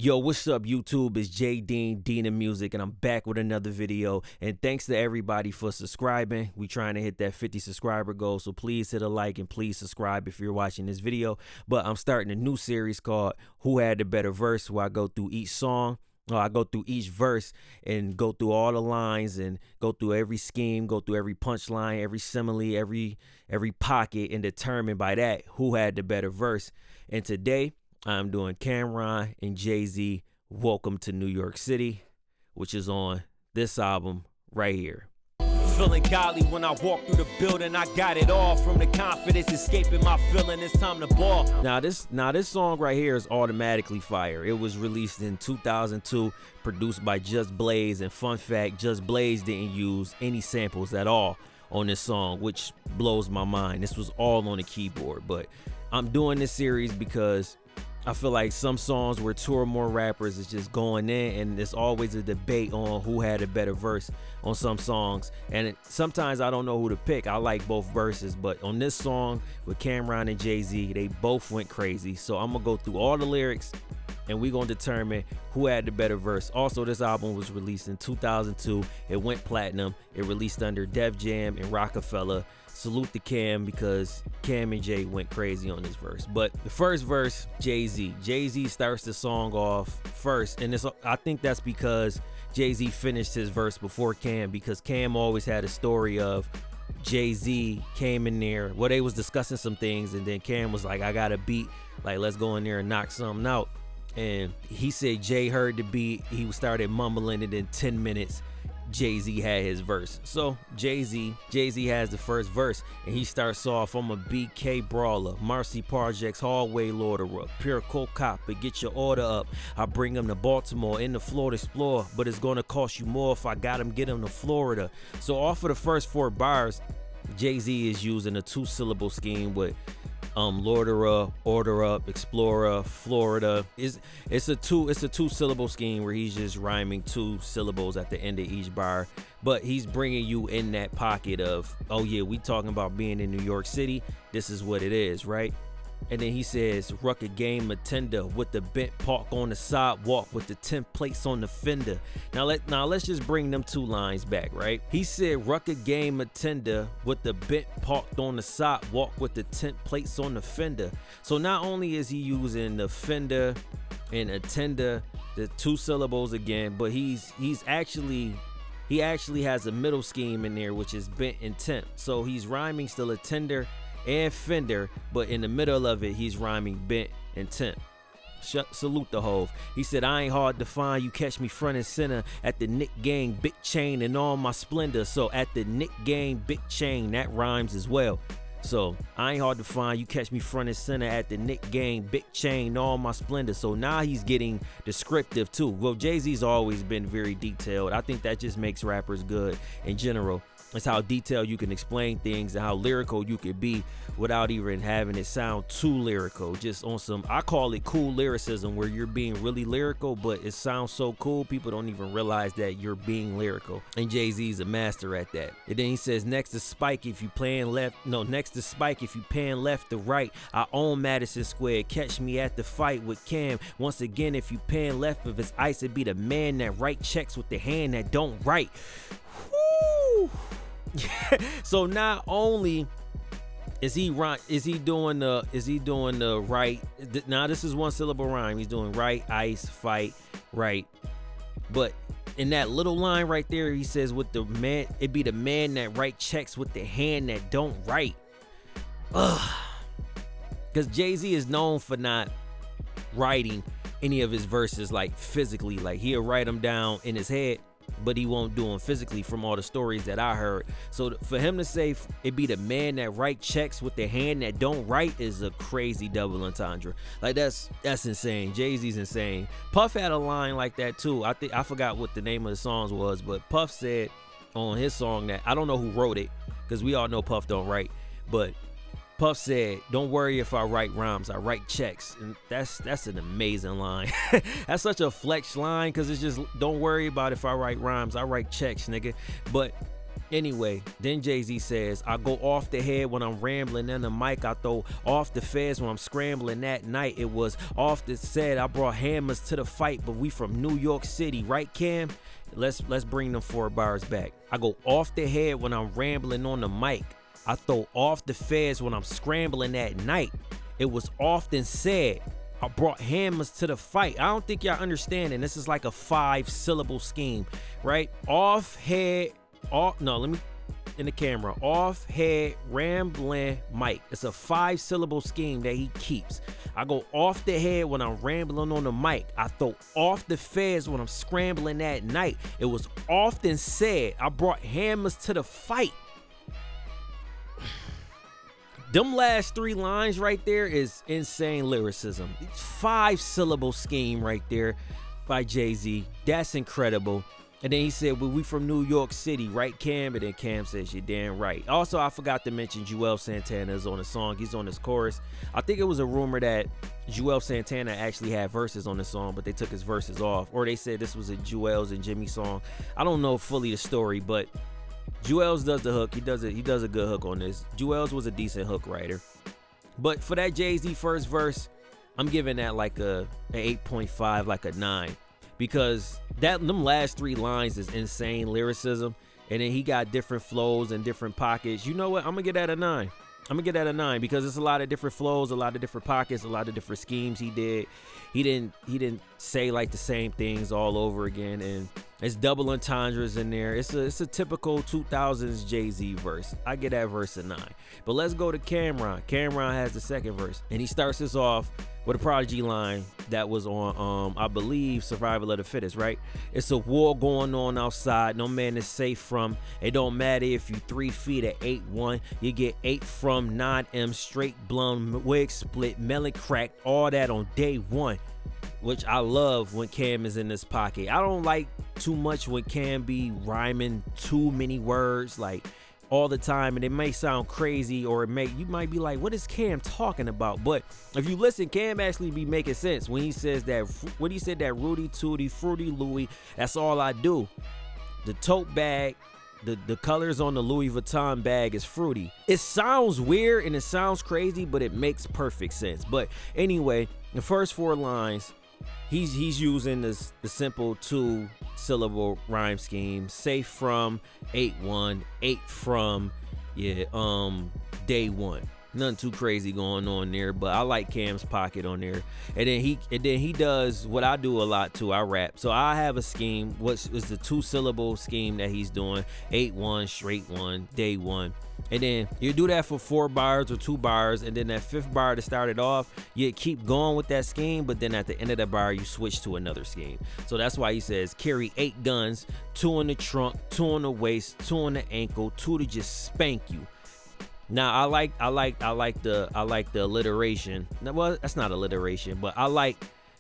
Yo, what's up, YouTube? It's J Dean, Dean of Music, and I'm back with another video. And thanks to everybody for subscribing. We trying to hit that 50 subscriber goal, so please hit a like and please subscribe if you're watching this video. But I'm starting a new series called Who Had the Better Verse, where I go through each song. I go through each verse and go through all the lines and go through every scheme, go through every punchline, every simile, every pocket, and determine by that who had the better verse. And today, I'm doing Cam'ron and Jay-Z, Welcome to New York City, which is on this album right here. Feeling godly when I walk through the building, I got it all from the confidence escaping my feeling, it's time to ball. Now this song right here is automatically fire. It was released in 2002, produced by Just Blaze, and fun fact, Just Blaze didn't use any samples at all on this song, which blows my mind. This was all on the keyboard. But I'm doing this series because I feel like some songs where two or more rappers is just going in, and there's always a debate on who had a better verse on some songs. And sometimes I don't know who to pick. I like both verses, but on this song with Cam'ron and Jay-Z, they both went crazy. So I'm gonna go through all the lyrics and we're gonna determine who had the better verse. Also, this album was released in 2002. It went platinum. It released under Def Jam and Rockefeller. Salute to Cam, because Cam and Jay went crazy on this verse. But the first verse, Jay-Z. Jay-Z starts the song off first, and I think that's because Jay-Z finished his verse before Cam, because Cam always had a story of Jay-Z came in there, well, they was discussing some things, and then Cam was like, I got a beat, like, let's go in there and knock something out. And he said Jay heard the beat, he started mumbling it. In 10 minutes, Jay-Z had his verse. So Jay-Z has the first verse, and he starts off, I'm a BK brawler, Marcy Projects, hallway loaderer, pure coke cop, but get your order up. I bring him to Baltimore in the Florida Explorer, but it's gonna cost you more if I got him, get him to Florida. So off of the first 4 bars, Jay-Z is using a 2-syllable scheme with loaderer, order up, explorer, Florida. It's a 2-syllable scheme where he's just rhyming 2 syllables at the end of each bar, but he's bringing you in that pocket of, oh yeah, we talking about being in New York City, this is what it is, right? And then he says, Rucker game attender with the bent park on the sidewalk with the 10 plates on the fender. Now let's just bring them 2 lines back, right? He said Rucker game attender with the bent parked on the sidewalk with the 10 plates on the fender. So not only is he using the fender and attender, the 2 syllables again, but he actually has a middle scheme in there, which is bent and temp. So he's rhyming still attender and fender, but in the middle of it, he's rhyming bent and temp. Salute the Hove. He said, I ain't hard to find, you catch me front and center at the Nick Gang, big chain and all my splendor. So at the Nick Gang, big chain, that rhymes as well. So I ain't hard to find, you catch me front and center at the Nick Gang, big chain, all my splendor. So now he's getting descriptive too. Well, Jay-Z's always been very detailed. I think that just makes rappers good in general. It's how detailed you can explain things and how lyrical you could be without even having it sound too lyrical. Just on some, I call it cool lyricism, where you're being really lyrical, but it sounds so cool, people don't even realize that you're being lyrical. And Jay-Z's a master at that. And then he says, next to Spike if you pan left to right, I own Madison Square, catch me at the fight with Cam. Once again, if you pan left of his ice, it'd be the man that write checks with the hand that don't write. Woo! So not only is he doing the right, now this is 1-syllable rhyme, he's doing right, ice, fight, right, but in that little line right there, he says with the man, it be the man that write checks with the hand that don't write. Because Jay-Z is known for not writing any of his verses like physically, like he'll write them down in his head, but he won't do them physically from all the stories that I heard. So for him to say it be the man that write checks with the hand that don't write is a crazy double entendre. Like that's insane. Jay-Z's insane. Puff had a line like that too. I forgot what the name of the songs was, but Puff said on his song that, I don't know who wrote it, because we all know Puff don't write, but Puff said, don't worry if I write rhymes, I write checks. And that's an amazing line. That's such a flex line, because it's just, don't worry about if I write rhymes, I write checks, nigga. But Anyway, then Jay-Z says, I go off the head when I'm rambling in the mic. I throw off the feds when I'm scrambling that night. It was often said I brought hammers to the fight, but we from New York City, right, Cam? Let's bring them 4 bars back. I go off the head when I'm rambling on the mic. I throw off the feds when I'm scrambling at night. It was often said I brought hammers to the fight. I don't think y'all understand, and this is like a 5-syllable scheme, right? Off head, off, no, let me, in the camera, off head, rambling mic. It's a 5-syllable scheme that he keeps. I go off the head when I'm rambling on the mic. I throw off the feds when I'm scrambling at night. It was often said I brought hammers to the fight. Them last 3 lines right there is insane lyricism. 5-syllable scheme right there by Jay-Z. That's incredible. And then he said, well, we from New York City, right, Cam? And then Cam says, you're damn right. Also, I forgot to mention Juelz Santana is on the song. He's on this chorus. I think it was a rumor that Juelz Santana actually had verses on the song, but they took his verses off. Or they said this was a Juelz and Jimmy song. I don't know fully the story, but Juelz does the hook. He does a good hook on this. Juelz was a decent hook writer. But for that Jay-Z first verse, I'm giving that like an 8.5, like a 9. Because them last 3 lines is insane lyricism. And then he got different flows and different pockets. You know what? I'm going to get that a 9. I'm gonna get that a 9 because it's a lot of different flows, a lot of different pockets, a lot of different schemes he did. He didn't say like the same things all over again, and it's double entendres in there. It's a typical 2000s Jay-Z verse. I get that verse a 9. But let's go to Cam'ron. Cam'ron has the second verse, and he starts this off with a Prodigy line that was on, I believe, Survival of the Fittest, right? It's a war going on outside. No man is safe from. It don't matter if you 3 feet at 8'1". You get 8 from 9M, straight blown, wig split, melon cracked, all that on day 1. Which I love when Cam is in this pocket. I don't like too much when Cam be rhyming too many words, like all the time, and it may sound crazy, or you might be like, what is Cam talking about? But if you listen, Cam actually be making sense when he says that, what he said, that Rudy Tooty, Fruity Louie, that's all I do. The tote bag, the colors on the Louis Vuitton bag is fruity. It sounds weird and it sounds crazy, but it makes perfect sense. But anyway, the first 4 lines, he's using the simple 2-syllable rhyme scheme. Safe from 8'1", 8 from day 1. Nothing too crazy going on there, but I like Cam's pocket on there. And then he does what I do a lot too. I rap. So I have a scheme, which is the 2-syllable scheme that he's doing. 8'1", straight 1, day 1. And then you do that for 4 bars or 2 bars, and then that 5th bar to start it off, you keep going with that scheme, but then at the end of the bar, you switch to another scheme. So that's why he says, carry 8 guns, 2 in the trunk, 2 on the waist, 2 on the ankle, 2 to just spank you. Now I like the alliteration. Well, that's not alliteration, but I like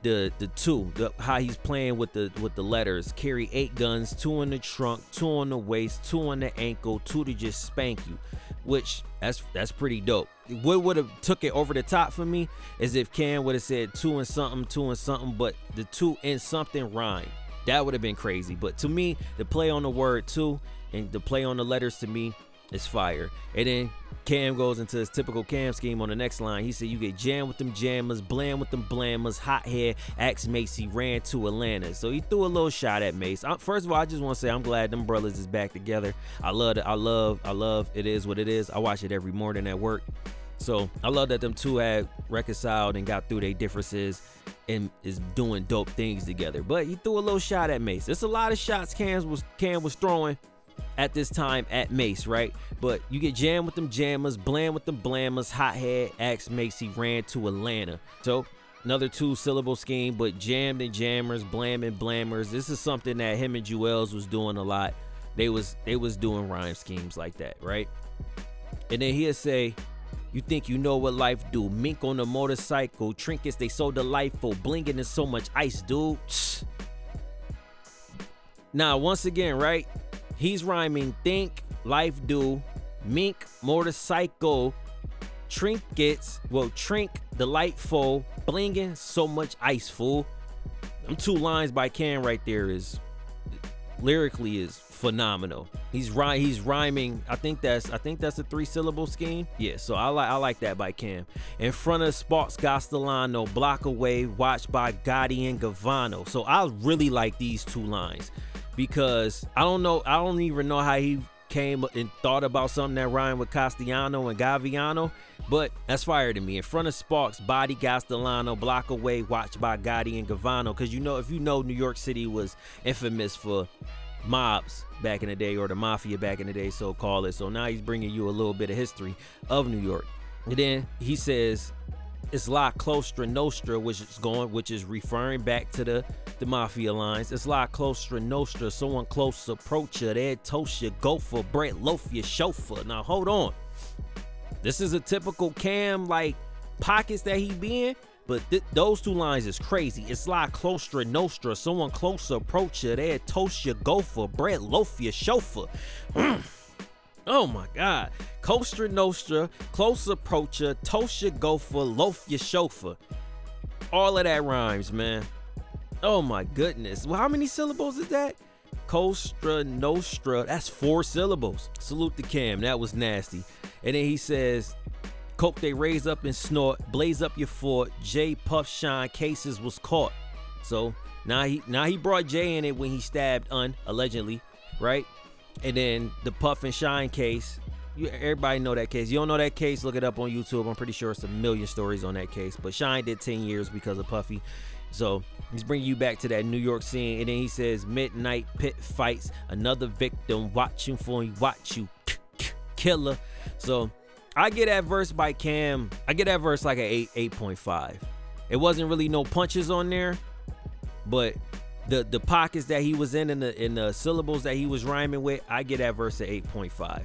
the 2, how he's playing with the letters. Carry 8 guns, 2 in the trunk, 2 on the waist, 2 on the ankle, 2 to just spank you, which that's pretty dope. What would have took it over the top for me is if Cam would have said 2 and something, but the 2 and something rhyme. That would have been crazy. But to me, the play on the word 2 and the play on the letters to me is fire. And then Cam goes into his typical Cam scheme on the next line. He said, you get jammed with them jammers, bland with them blammers, hot hair, axe Macy, ran to Atlanta. So he threw a little shot at Mace. First of all, I just want to say I'm glad them brothers is back together. I love it. I love It Is What It Is. I watch it every morning at work. So I love that them two had reconciled and got through their differences and is doing dope things together. But he threw a little shot at Mace. There's a lot of shots Cam was throwing at this time at Mace, right? But you get jammed with them jammers, bland with them blammers, hot head, axe Macy, ran to Atlanta. So another 2-syllable scheme, but jammed and jammers, blam and blammers. This is something that him and Juelz was doing a lot. They was doing rhyme schemes like that, right? And then he'll say, you think you know what life do? Mink on the motorcycle, trinkets they so delightful, blinking in so much ice, dude. Now once again, right? He's rhyming think, life do, mink, motorcycle, trinkets, well, trink, delightful, blinging, so much ice, fool. Them 2 lines by Cam right there is, lyrically is phenomenal. He's rhyming. I think that's a 3-syllable scheme. Yeah, so I like that by Cam. In front of Sparks Castellano, block away, watched by Gotti and Gavano. So I really like these two lines because I don't even know how he came and thought about something that rhymed with Castellano and Gaviano, but that's fire to me. In front of Sparks, body Castellano, block away, watched by Gotti and Gavano. Because if you know New York City was infamous for mobs back in the day, or the mafia back in the day, so call it. So now he's bringing you a little bit of history of New York. And then he says it's La Clostra Nostra, which is referring back to the mafia lines. It's La Clostra Nostra, someone close approach you, they'd toast you, go for bread, loaf your chauffeur. Now hold on, this is a typical Cam like pockets that he be in, but those two lines is crazy. It's La Clostra Nostra, someone close approach you, they'd toast you, go for bread, loaf your chauffeur. Oh my God. Costa Nostra, close approacher, toast your gopher, loaf your chauffeur. All of that rhymes, man. Oh my goodness. Well, how many syllables is that? Costa Nostra, that's 4 syllables. Salute to Cam, that was nasty. And then he says, coke they raise up and snort, blaze up your fort, J Puff Shine cases was caught. So now he brought Jay in it when he stabbed allegedly, right? And then the Puff and Shine case, everybody know that case. You don't know that case, look it up on YouTube. I'm pretty sure it's a million stories on that case. But Shine did 10 years because of Puffy. So he's bringing you back to that New York scene. And then he says, midnight pit fights, another victim watching for you, watch you, killer. So I get that verse by Cam. I get that verse like an 8.5. It wasn't really no punches on there, but the pockets that he was in the syllables that he was rhyming with, I get that verse at 8.5.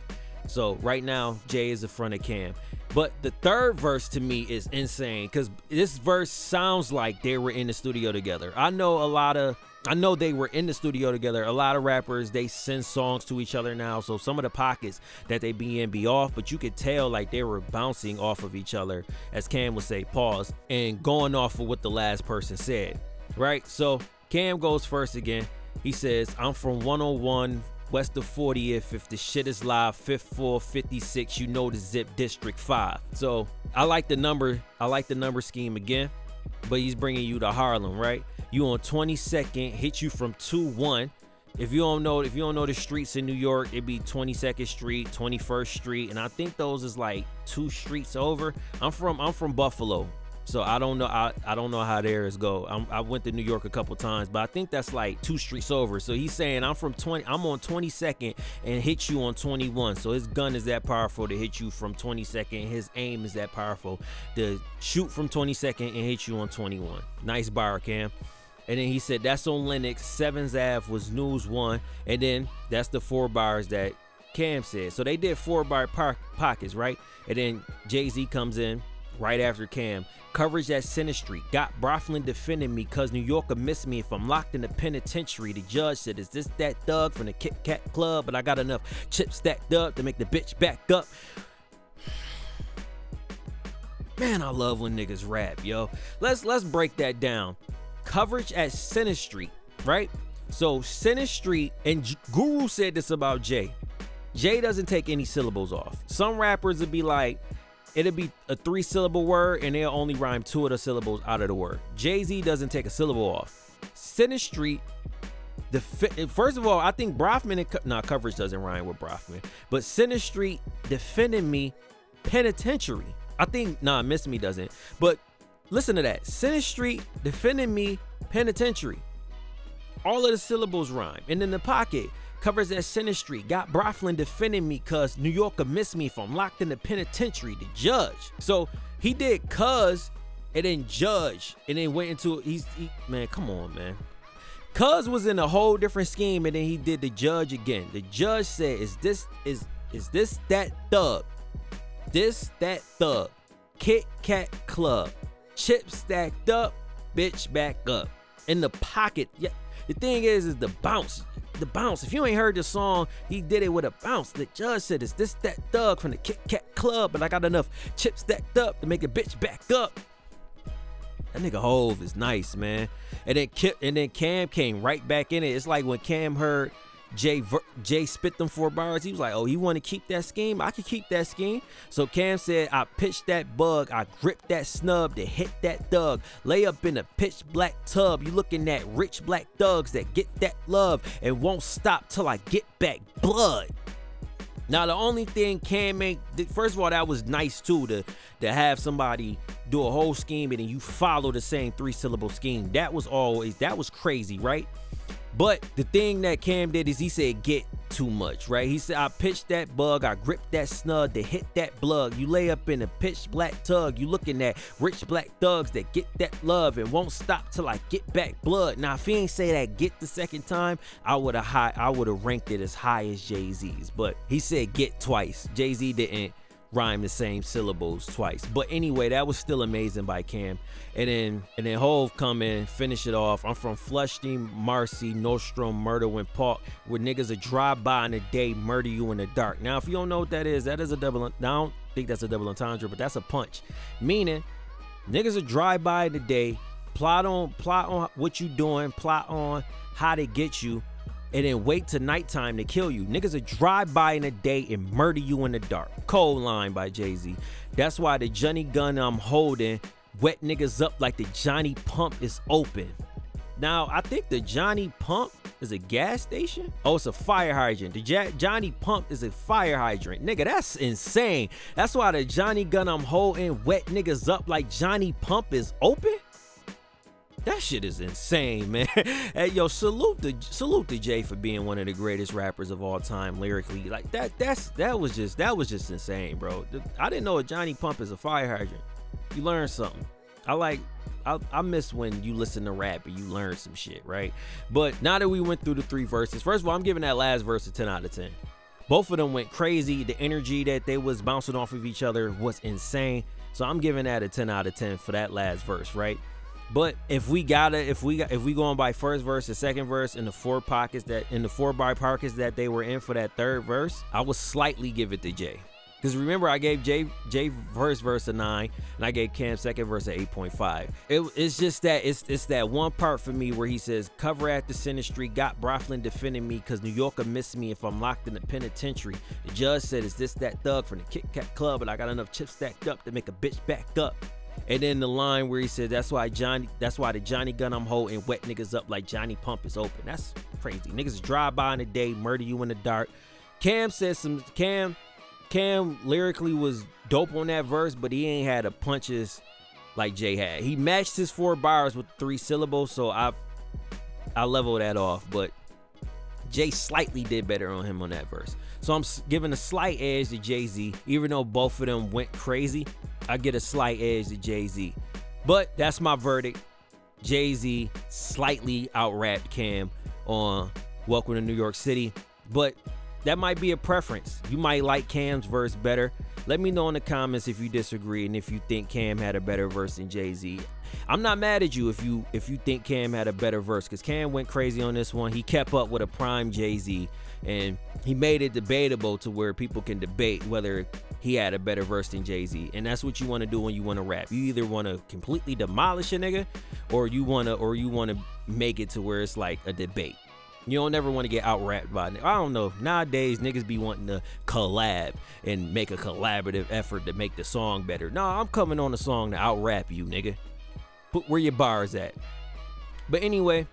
So right now, Jay is in front of Cam. But the third verse to me is insane because this verse sounds like they were in the studio together. I know they were in the studio together. A lot of rappers, they send songs to each other now. So some of the pockets that they be off, but you could tell like they were bouncing off of each other, as Cam would say, pause, and going off of what the last person said, right? So Cam goes first again. He says, I'm from 101 west of 40th. If the shit is live, 5th floor, 56, you know the zip District 5. So I like the number scheme again, but he's bringing you to Harlem, right? You on 22nd, hit you from 2-1. If you don't know the streets in New York, it'd be 22nd Street, 21st Street, and I think those is like 2 streets over. I'm from Buffalo. So I don't know how theirs go. I went to New York a couple times, but I think that's like 2 streets over. So he's saying I'm on 22nd and hit you on 21. So his gun is that powerful to hit you from 22nd. His aim is that powerful to shoot from 22nd and hit you on 21. Nice bar, Cam. And then he said that's on Lennox. 7th Ave was News 1. And then that's the 4 bars that Cam said. So they did 4 bar pockets, right? And then Jay-Z comes in right after Cam. Coverage at Center Street. Got Brooklyn defending me cause New Yorker miss me if I'm locked in the penitentiary. The judge said, is this that thug from the Kit Kat Club? But I got enough chips stacked up to make the bitch back up. Man, I love when niggas rap, yo. Let's break that down. Coverage at Center Street, right? So Center Street, and Guru said this about Jay. Jay doesn't take any syllables off. Some rappers would be like, it'll be a 3-syllable word and they'll only rhyme 2 of the syllables out of the word. Jay-Z doesn't take a syllable off. Center Street, first of all, I think Brofman and Coverage doesn't rhyme with Brofman, but Center Street defending me penitentiary. I think Miss Me doesn't, but listen to that. Center Street defending me penitentiary. All of the syllables rhyme. And then the pocket covers at Center Street. Got Brooklyn defending me cause New Yorker miss me if I'm locked in the penitentiary. The judge. So he did cuz and then judge and then went into man, come on, man. Cuz was in a whole different scheme and then he did the judge again. The judge said, is this that thug? This that thug. Kit Kat Club. Chips stacked up, bitch back up. In the pocket. Yeah. The thing is the bounce. The bounce. If you ain't heard the song, he did it with a bounce. The judge said, is this that thug from the Kit Kat Club? But I got enough chips stacked up to make a bitch back up. That nigga Hove is nice, man. And then Cam came right back in it. It's like when Cam heard Jay spit them 4 bars. He was like, oh, you want to keep that scheme? I can keep that scheme. So Cam said, I pitched that bug, I gripped that snub to hit that thug. Lay up in a pitch black tub. You looking at rich black thugs that get that love and won't stop till I get back blood. Now, the only thing Cam made, first of all, that was nice too, to have somebody do a whole scheme and then you follow the same 3-syllable scheme. That was crazy, right? But the thing that Cam did is he said, get too much, right? He said, I pitched that bug, I gripped that snug to hit that blood. You lay up in a pitch black tug, you looking at rich black thugs that get that love and won't stop till I get back blood. Now, if he ain't say that get the second time, I would have ranked it as high as Jay-Z's. But he said get twice. Jay-Z didn't rhyme the same syllables twice. But anyway, that was still amazing by Cam. And then Hove come in, finish it off. I'm from Flushing, Marcy, Nordstrom, Murder When Park, where niggas a drive by in the day, murder you in the dark. Now, if you don't know what that is a double. Now, I don't think that's a double entendre, but that's a punch. Meaning, niggas a drive by in the day, plot on what you doing, plot on how to get you, and then wait till nighttime to kill you. Niggas will drive by in the day and murder you in the dark. Cold line by Jay-Z. That's why the Johnny gun I'm holding wet niggas up like the Johnny Pump is open. Now, I think the Johnny Pump is a gas station. Oh, it's a fire hydrant. The Johnny Pump is a fire hydrant. Nigga, that's insane. That's why the Johnny gun I'm holding wet niggas up like Johnny Pump is open. That shit is insane, man. Hey, yo, salute to Jay for being one of the greatest rappers of all time lyrically. Like that was just insane, bro. I didn't know a Johnny Pump is a fire hydrant. You learn something. I miss when you listen to rap and you learn some shit, right? But now that we went through the 3 verses, first of all, I'm giving that last verse a 10 out of 10. Both of them went crazy. The energy that they was bouncing off of each other was insane. So I'm giving that a 10 out of 10 for that last verse, right? But if we going by first verse and second verse in the 4 bar pockets that they were in for that 3rd verse, I would slightly give it to Jay. Because remember, I gave Jay first verse a 9, and I gave Cam second verse a 8.5. It's just that it's that one part for me where he says, cover at the center street, got Brooklyn defending me because New Yorker miss me if I'm locked in the penitentiary. The judge said, is this that thug from the Kit Kat Club, and I got enough chips stacked up to make a bitch back up. And then the line where he said, that's why the Johnny gun I'm holding wet niggas up like Johnny Pump is open. That's crazy. Niggas drive by in the day, murder you in the dark. Cam said Cam lyrically was dope on that verse, but he ain't had the punches like Jay had. He matched his 4 bars with 3 syllables, so I level that off. But Jay slightly did better on him on that verse. So I'm giving a slight edge to Jay-Z. Even though both of them went crazy, I get a slight edge to Jay-Z. But that's my verdict. Jay-Z slightly out-rapped Cam on Welcome to New York City. But that might be a preference. You might like Cam's verse better. Let me know in the comments if you disagree and if you think Cam had a better verse than Jay-Z. I'm not mad at you if you think Cam had a better verse, because Cam went crazy on this one. He kept up with a prime Jay-Z, and he made it debatable to where people can debate whether he had a better verse than Jay-Z. And that's what you want to do when you want to rap. You either want to completely demolish a nigga, or you want to make it to where it's like a debate. You don't ever want to get out-rapped by it. I don't know. Nowadays, niggas be wanting to collab and make a collaborative effort to make the song better. Nah, I'm coming on the song to out-rap you, nigga. Put where your bars at. But anyway,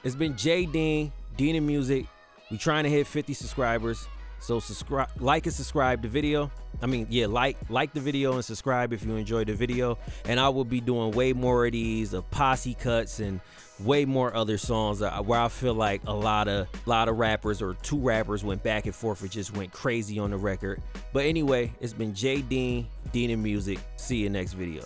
it's been J Dean, Dean Music. We trying to hit 50 subscribers. So subscribe, like and subscribe the video. Like the video and subscribe if you enjoyed the video. And I will be doing way more of these, posse cuts and way more other songs where I feel like a lot of rappers or 2 rappers went back and forth and just went crazy on the record. But anyway, it's been J Dean, Dean Music. See you next video.